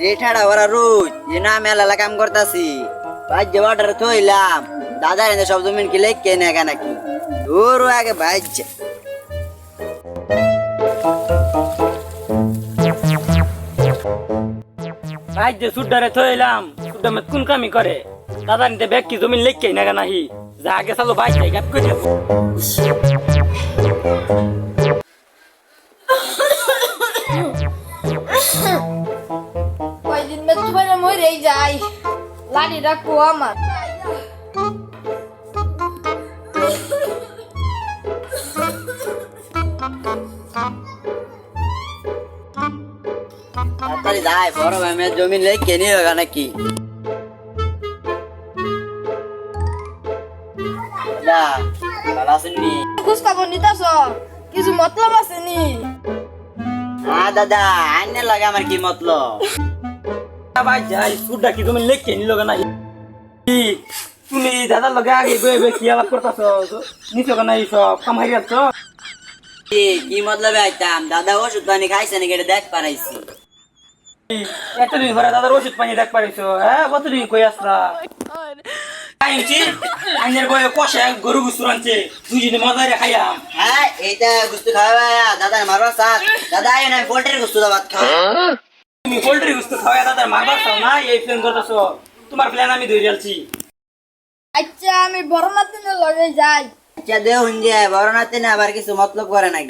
এঠাড়া ওরা রোজ যে না মেলা কাম করতাছি ভাই যে অর্ডার থইলাম দাদা এনে সব জমিন কি লেখ কেনে নাকি দূর আগে ভাই ভাই যে সুড্ডারে থইলাম সুড্ডা মত কোন কামি করে দাদা নিতে ব্যাগ কি জমিন লেখ কেনে নাহি যা আগে চালো ভাই যাই গাপ করে কয়দিন মে তোমার মরেই যাই লাড়ি রাখো আমার তাড়াতাড়ি যাই বড় ভাই মেয়ের জমিন লেখ কেনে হোগা নাকি দাদা ভালো আছেননি খোঁজ খবর নিতাছ কিছু মতলব আছে নি হ্যাঁ দাদা আইনে লাগে আমার কি মতলব ভাই যাই সুড্ডা কি জমিন লেখ কেনি লগা নাই তুমি দাদার লগে আগে বয়ে কি আলাপ করতাছ নিছো কেন এই সব কাম হারি আছো কি মতলবে আইতাম দাদা ওষুধ পানি খাইছে নাকি এটা দেখ পারাইছি এতদিন ধরে দাদার ওষুধ পানি দেখ পারিছো হ্যাঁ কতদিন কই আসলা আইনছি আইনের বয়ে কষে গরু গুস্তুর আনছে দুইজনে মজারে খাইয়াম হ্যাঁ এইটা গুস্তু খাওয়া দাদা মারবা সাথ দাদা এই না পোল্ট্রির গুস্তু দাবাত খা তুমি পোল্ট্রি গুস্তু খাওয়া দাদার মারবার চাও না এই প্ল্যান করতেছো তোমার প্ল্যান আমি ধরে যাচ্ছি আচ্ছা আমি বড় নাতিনের লগে যাই আচ্ছা দেও হুঞ্জে বড় নাতে না আবার কিছু মতলব করে নাকি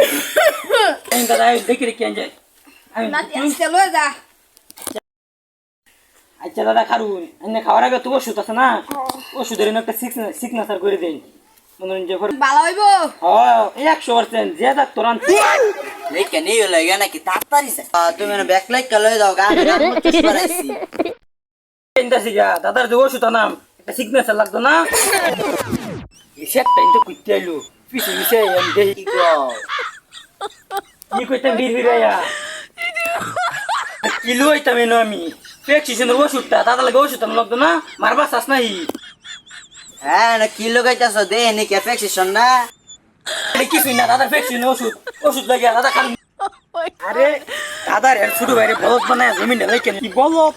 আমি দাদা দেখি রেখে যাই আমি নাতি আজকে লয়ে যা আচ্ছা দাদা খারুন এনে খাওয়ার আগে তো ওষুধ আছে না ওষুধের একটা সিগনেচার করে দেন মনোরঞ্জন করে ভালো হইব হ্যাঁ 100% যে ডাক্তার আনছে লেখা নেই লাগে নাকি তাড়াতাড়ি তুমি না ব্যাক লাইক লয়ে দাও গা আমি মুখে পারাইছি চিন্তাছি গা দাদার যে ওষুধ আনাম একটা সিগনেচার লাগতো না এই সেটটা কিন্তু কুইতে আইলো পিছে পিছে আমি দেখি কি গো কি কইতাম বীর বীরাইয়া কিলো হইতাম এনো আমি প্রেসক্রিপশনের ওষুধটা দাদা লাগে ওষুধ আনা লাগতো না মারবা চাস নাই হ্যাঁ না কি লাগাইতাছ দে নি কে প্রেসক্রিপশন না আরে কিছুই না দাদার প্রেসক্রিপশনের ওষুধ ওষুধ লাগে দাদা খান আরে দাদার এর ছোট ভাইরে বলদ বানায় জমিনে লেখে কি বলদ